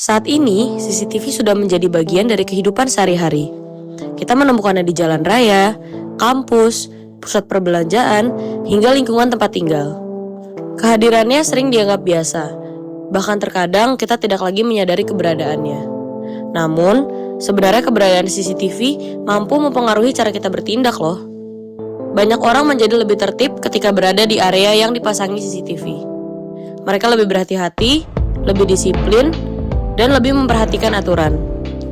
Saat ini, CCTV sudah menjadi bagian dari kehidupan sehari-hari. Kita menemukannya di jalan raya, kampus, pusat perbelanjaan, hingga lingkungan tempat tinggal. Kehadirannya sering dianggap biasa, bahkan terkadang kita tidak lagi menyadari keberadaannya. Namun, sebenarnya keberadaan CCTV mampu mempengaruhi cara kita bertindak loh. Banyak orang menjadi lebih tertib ketika berada di area yang dipasangi CCTV. Mereka lebih berhati-hati, lebih disiplin, dan lebih memperhatikan aturan.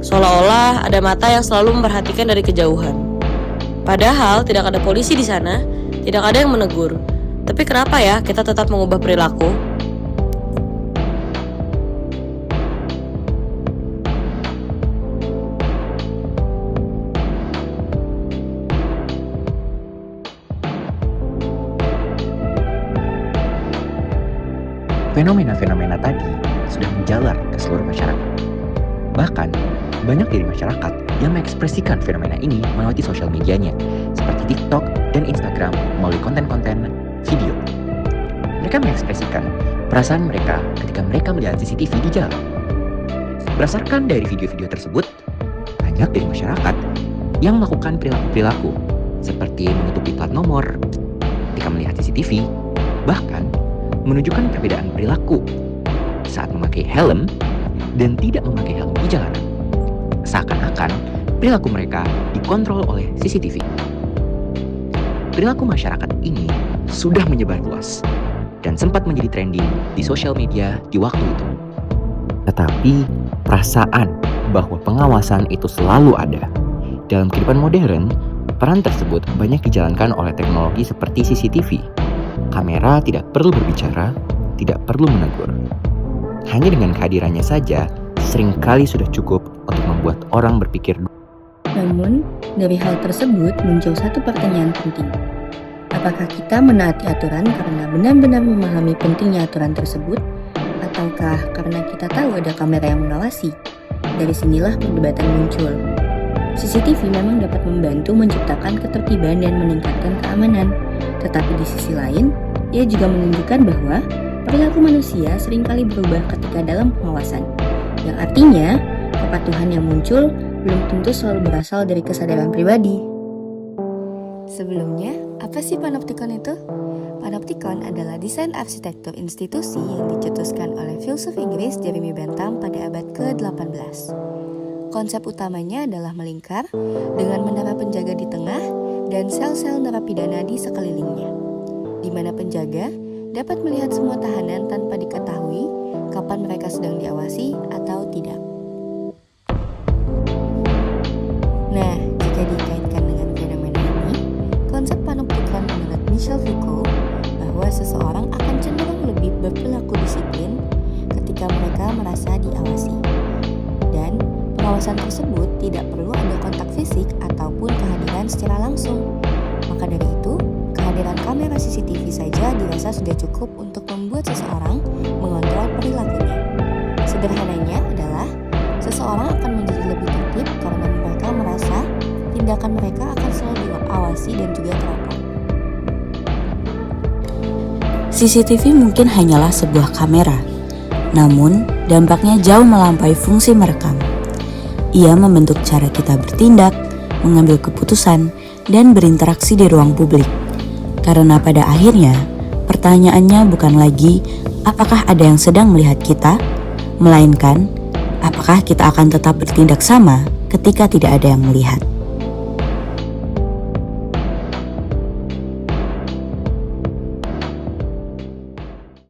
Seolah-olah ada mata yang selalu memperhatikan dari kejauhan. Padahal tidak ada polisi di sana, tidak ada yang menegur. Tapi kenapa ya kita tetap mengubah perilaku? Fenomena-fenomena tadi sudah menjalar ke seluruh masyarakat. Bahkan, banyak dari masyarakat yang mengekspresikan fenomena ini melalui sosial medianya, seperti TikTok dan Instagram melalui konten-konten video. Mereka mengekspresikan perasaan mereka ketika mereka melihat CCTV di jalan. Berdasarkan dari video-video tersebut, banyak dari masyarakat yang melakukan perilaku-perilaku seperti menutupi plat nomor ketika melihat CCTV, bahkan menunjukkan perbedaan perilaku saat memakai helm dan tidak memakai helm di jalanan. Seakan-akan perilaku mereka dikontrol oleh CCTV. Perilaku masyarakat ini sudah menyebar luas dan sempat menjadi trending di sosial media di waktu itu. Tetapi perasaan bahwa pengawasan itu selalu ada. Dalam kehidupan modern, peran tersebut banyak dijalankan oleh teknologi seperti CCTV. Kamera tidak perlu berbicara, tidak perlu menegur. Hanya dengan kehadirannya saja, seringkali sudah cukup untuk membuat orang berpikir. Namun, dari hal tersebut muncul satu pertanyaan penting. Apakah kita menaati aturan karena benar-benar memahami pentingnya aturan tersebut? Ataukah karena kita tahu ada kamera yang mengawasi? Dari sinilah perdebatan muncul. CCTV memang dapat membantu menciptakan ketertiban dan meningkatkan keamanan. Tetapi di sisi lain, ia juga menunjukkan bahwa perilaku manusia seringkali berubah ketika dalam pengawasan. Yang artinya, kepatuhan yang muncul belum tentu selalu berasal dari kesadaran pribadi. Sebelumnya, apa sih Panoptikon itu? Panoptikon adalah desain arsitektur institusi yang dicetuskan oleh filsuf Inggris Jeremy Bentham pada abad ke-18. Konsep utamanya adalah melingkar dengan menara penjaga di tengah dan sel-sel narapidana di sekelilingnya, di mana penjaga dapat melihat semua tahanan tanpa diketahui kapan mereka sedang diawasi atau tidak. Nah, jika dikaitkan dengan fenomena ini, konsep panoptikon menurut Michel Foucault bahwa seseorang akan cenderung lebih berperilaku disiplin ketika mereka merasa diawasi. Dan pengawasan tersebut tidak perlu ada kontak fisik ataupun kehadiran secara langsung. Maka dari itu, kehadiran kamera CCTV saja dirasa sudah cukup untuk membuat seseorang mengontrol perilakunya. Sederhananya adalah, seseorang akan menjadi lebih tertib karena mereka merasa tindakan mereka akan selalu diawasi dan juga terekam. CCTV mungkin hanyalah sebuah kamera, namun dampaknya jauh melampaui fungsi merekam. Ia membentuk cara kita bertindak, mengambil keputusan, dan berinteraksi di ruang publik. Karena pada akhirnya, pertanyaannya bukan lagi apakah ada yang sedang melihat kita, melainkan apakah kita akan tetap bertindak sama ketika tidak ada yang melihat.